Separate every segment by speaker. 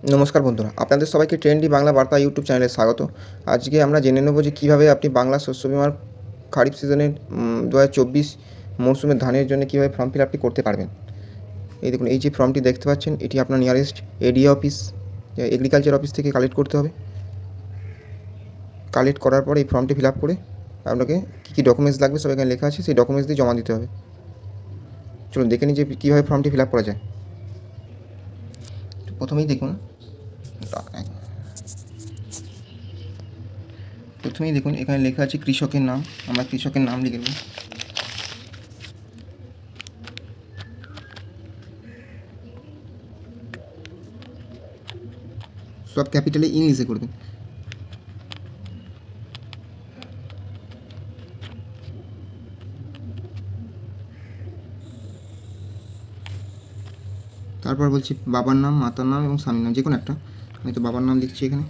Speaker 1: নমস্কার বন্ধুরা, আপনাদের সবাইকে ট্রেন্ডি বাংলা বার্তা ইউটিউব চ্যানেলে স্বাগত। আজকে আমরা জেনে নেব যে কীভাবে আপনি বাংলা শস্য বিমার খারিফ সিজনের ২০২৪ মরশুমের ধানের জন্য কীভাবে ফর্ম ফিল আপটি করতে পারবেন। এই দেখুন, এই যে ফর্মটি দেখতে পাচ্ছেন, এটি আপনার nearest ADA office, agriculture office থেকে কালেক্ট করতে হবে। কালেক্ট করার পর এই ফর্মটি ফিল আপ করে আপনাকে কী কী ডকুমেন্টস লাগবে সব এখানে লেখা আছে, সেই ডকুমেন্টস দিয়ে জমা দিতে হবে। চলুন দেখে নিই যে কীভাবে ফর্মটি ফিল আপ করা যায়। প্রথমেই দেখুন এখানে লেখা আছে কৃষকের নাম। আমরা কৃষকের নাম লিখে নেব। সব ক্যাপিটালে ইংলিশে করবেন। তারপর বলছি বাবার নাম, মাতার নাম এবং স্বামীর নাম, যে কোনো একটা। আমি তো বাবার নাম লিখছি এখানে।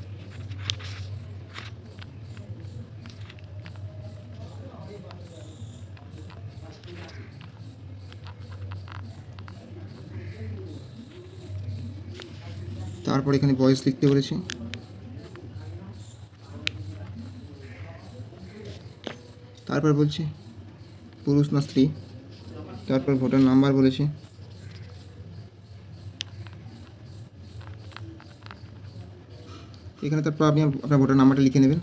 Speaker 1: তারপর এখানে বয়স লিখতে বলেছি। তারপর বলছি পুরুষ না স্ত্রী। তারপর ভোটার নাম্বার বলেছি। এখানে তারপর আপনি আপনার ভোটার নাম্বারটা লিখে নেবেন।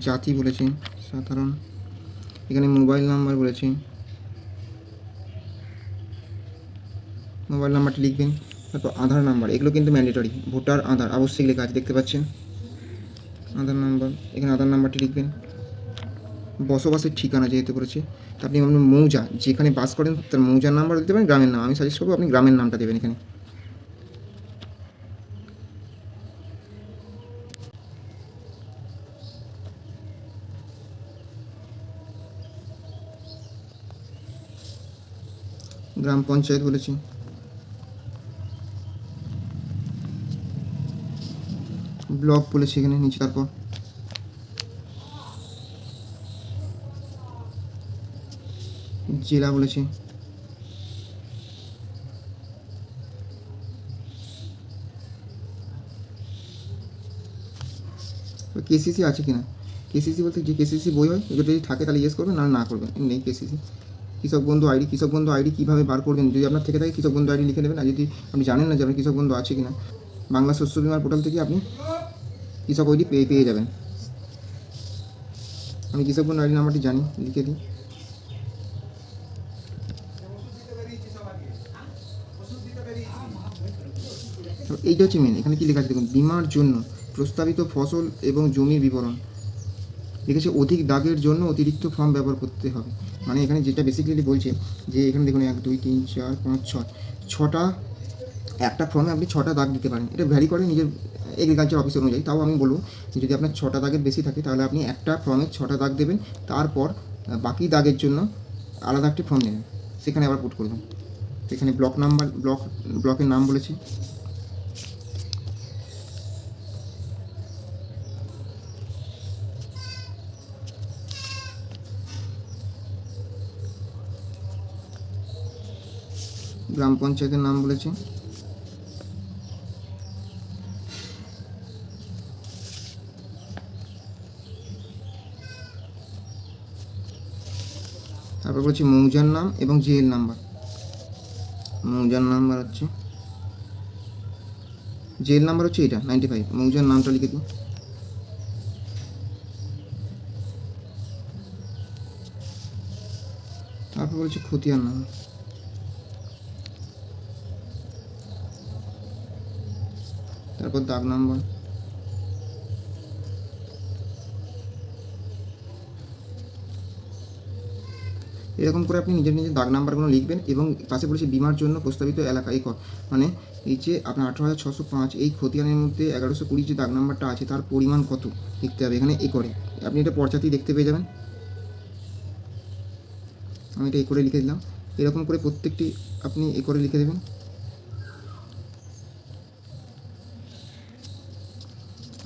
Speaker 1: জাতি বলেছি সাধারণ। এখানে মোবাইল নাম্বার বলেছি, মোবাইল নাম্বারটি লিখবেন। তারপর আধার নাম্বার, এগুলো কিন্তু ম্যান্ডেটরি। ভোটার আধার আবশ্যিক লেখা আছে, দেখতে পাচ্ছেন আধার নাম্বার। এখানে আধার নাম্বারটি লিখবেন। বসবাসের ঠিকানা যেহেতু করেছে, তা আপনি আপনার মৌজা যেখানে বাস করেন তার মৌজার নাম্বার দিতে পারেন, গ্রামের নাম। আমি সাজেস্ট করবো আপনি গ্রামের নামটা দেবেন এখানে। গ্রাম পঞ্চায়েত বলেছি। ব্লক বলেছি এখানে নিচে। তারপর জেলা বলেছি। কেসিসি আছে কিনা, কেসিসি বলতে যে কেসিসি বই হয়, এগুলো যদি থাকে তাহলে ইয়েস করবেন, না করবেন। নেই কেসিসি। কৃষক বন্ধু আইডি, কৃষক বন্ধু আইডি কীভাবে বার করবেন, যদি আপনার থেকে থাকে কৃষক বন্ধু আইডি লিখে নেবেন। আর যদি আপনি জানেন না যে আপনার কৃষক বন্ধু আছে কিনা, বাংলা শস্য বিমার পোর্টাল থেকে আপনি কৃষক আইডি পেয়ে যাবেন। আমি কৃষক বন্ধু আইডি নাম্বারটি জানি, লিখে দিই। এইটা হচ্ছে মেন। এখানে কী লেখা আছে দেখুন, বিমার জন্য প্রস্তাবিত ফসল এবং জমির বিবরণ লিখেছে। অধিক দাগের জন্য অতিরিক্ত ফর্ম ব্যবহার করতে হবে। মানে এখানে যেটা বেসিক্যালি বলছে যে এখানে দেখুন 1 2 3 4 5 6 ছটা, একটা ফর্মে আপনি 6টা দাগ দিতে পারেন। এটা ভ্যারি করে নিজের এগ্রিকালচার অফিস অনুযায়ী। তাও আমি বলবো যদি আপনার 6টা দাগের বেশি থাকে তাহলে আপনি একটা ফর্মে 6টা দাগ দেবেন। তারপর বাকি দাগের জন্য আলাদা একটি ফর্ম নেবেন, সেখানে আবার পুট করবেন। এখানে ব্লক নাম্বার, ব্লকের নাম বলেছি। গ্রাম পঞ্চায়েতের নাম বলেছি। তারপর বলছি মৌজার নাম এবং জিএল নাম্বার। মৌজার নাম্বার হচ্ছে, জিএল নাম্বার হচ্ছে এটা 95। মৌজার নামটা লিখে দিই। তারপর বলছি খতিয়ান নাম। তারপর দাগ নাম্বার। এরকম করে আপনি নিজের নিজের দাগ নাম্বারগুলো লিখবেন। এবং পাশে বলেছে বিমার জন্য প্রস্তাবিত এলাকা একর, মানে এই যে আপনার 18,605 এই খতিয়ানের মধ্যে 1120 যে দাগ নাম্বারটা আছে তার পরিমাণ কত লিখতে হবে এখানে একরে। আপনি এটা পর্চাতেই দেখতে পেয়ে যাবেন। আমি এটা একরে লিখে দিলাম। এরকম করে প্রত্যেকটি আপনি একরে লিখে দেবেন।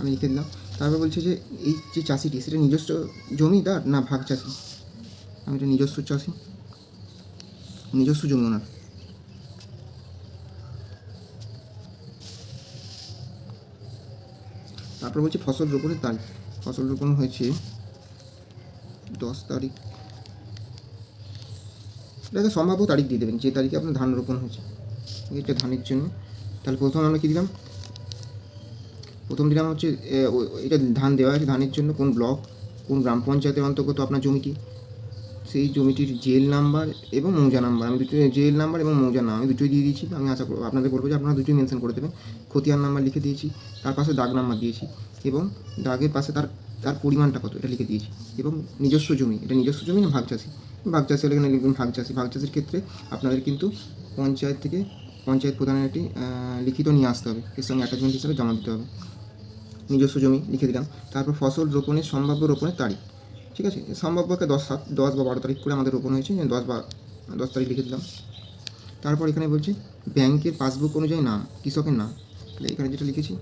Speaker 1: আমি লিখে দিলাম। তারপর বলছে যে এই যে চাষিটি সেটা নিজস্ব জমিদার না ভাগ চাষি। আমি এটা নিজস্ব চাষি, নিজস্ব জমি ওনার। তারপর বলছে ফসল রোপণের তারিখ। ফসল রোপণ হয়েছে 10 তারিখ, এটাকে সম্ভাব্য তারিখ দিয়ে দেবেন যে তারিখে আপনার ধান রোপণ হয়েছে, এটা ধানের জন্য। তাহলে প্রথম আমরা কী দিলাম, প্রথম দিলাম হচ্ছে এটা ধান দেওয়া আছে, ধানের জন্য কোন ব্লক কোন গ্রাম পঞ্চায়েতের অন্তর্গত আপনার জমিটি, সেই জমিটির জেল নাম্বার এবং মৌজা নাম্বার। আমি দুটো জেল নাম্বার এবং মৌজা নাম আমি দুটোই দিয়ে দিয়েছি। আমি আশা করব আপনাদের বলবো যে আপনারা দুটোই মেনশন করে দেবেন। খতিয়ান নাম্বার লিখে দিয়েছি, তার পাশে দাগ নাম্বার দিয়েছি এবং দাগের পাশে তার পরিমাণটা কত এটা লিখে দিয়েছি। এবং নিজস্ব জমি, এটা নিজস্ব জমি না ভাগ চাষি, ভাগ চাষি হলে এখানে লিখবেন ভাগ চাষি। ভাগ চাষির ক্ষেত্রে আপনাদের কিন্তু পঞ্চায়েত প্রধানের একটি লিখিত নিয়ে আসতে হবে, এর সঙ্গে অ্যাটাচমেন্ট হিসাবে জমা দিতে হবে। নিজস্ব জমি লিখে দিলাম। তারপর ফসল রোপণের সম্ভাব্য রোপণের তারিখ, ঠিক আছে, সম্ভাব্যকে 10 বা 12 তারিখ করে আমাদের রোপণ হয়েছে, 10 তারিখ লিখে দিলাম। তারপর এখানে বলছি ব্যাংকের পাসবুক অনুযায়ী নাম, কৃষকের নাম, তাহলে এখানে যেটা লিখেছি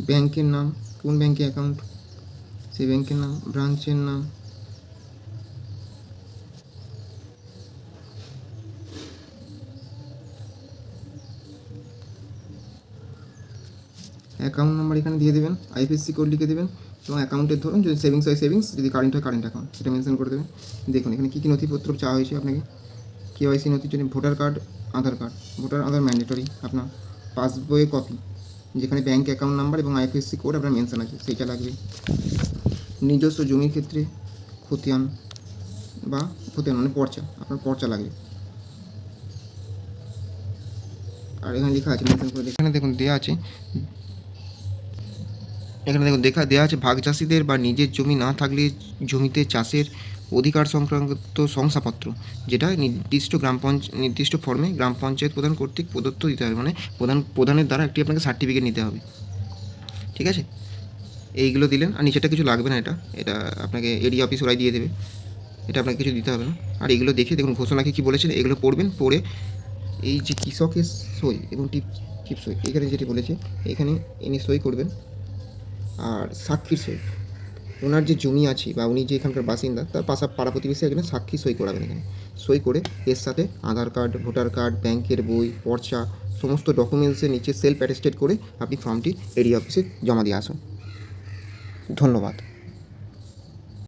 Speaker 1: ব্যাংকের নাম, কোন ব্যাংকে অ্যাকাউন্ট সেই ব্যাংকের নাম, ব্রাঞ্চের নাম, অ্যাকাউন্ট নাম্বার এখানে দিয়ে দেবেন, আইএফএসসি কোড লিখে দেবেন এবং অ্যাকাউন্টের ধরুন যদি সেভিংস হয় সেভিংস, যদি কারেন্ট হয় কারেন্ট অ্যাকাউন্ট, সেটা মেনশন করে দেবেন। দেখুন এখানে কী কী নথিপত্র চাওয়া হয়েছে আপনাকে। কেওয়াইসি নথির জন্য ভোটার কার্ড, আধার কার্ড, ভোটার আধার ম্যান্ডেটরি, আপনার পাসবইয়ের কপি যেখানে ব্যাঙ্ক অ্যাকাউন্ট নাম্বার এবং আইএফএসসি কোড আপনার মেনশন আছে সেইটা লাগবে। নিজস্ব জমির ক্ষেত্রে খতিয়ান মানে পর্চা, আপনার পর্চা লাগবে। আর এখানে লেখা আছে মেনশন করে, এখানে দেখুন দেওয়া আছে, এখানে দেখুন দেওয়া আছে ভাগ চাষিদের বা নিজের জমি না থাকলে জমিতে চাষের অধিকার সংক্রান্ত শংসাপত্র, যেটা নির্দিষ্ট ফর্মে গ্রাম পঞ্চায়েত প্রধান কর্তৃক প্রদত্ত দিতে হবে, মানে প্রধানের দ্বারা একটি আপনাকে সার্টিফিকেট নিতে হবে, ঠিক আছে। এইগুলো দিলেন, আর নিচেটা কিছু লাগবে না, এটা আপনাকে এরিয়া অফিস ওরাই দিয়ে দেবে, এটা আপনাকে কিছু দিতে হবে না। আর এগুলো দেখে দেখুন ঘোষণাকে কী বলেছেন, এগুলো পড়বেন, পড়ে এই যে কৃষকের সই এবং টিপ সই, এখানে যেটি বলেছে এখানে ইনি সই করবেন। আর সাক্ষীর সই, ওনার যে জমি আছে বা উনি যে এখানকার বাসিন্দা তার পাড়া প্রতিবেশী এখানে সাক্ষী সই করাবেন। এখানে সই করে এর সাথে আধার কার্ড, ভোটার কার্ড, ব্যাংকের বই, পর্চা সমস্ত ডকুমেন্টসের নিচে সেলফ অ্যাটেস্টেড করে আপনি ফর্মটি এরিয়া অফিসে জমা দিয়ে আসুন। ধন্যবাদ।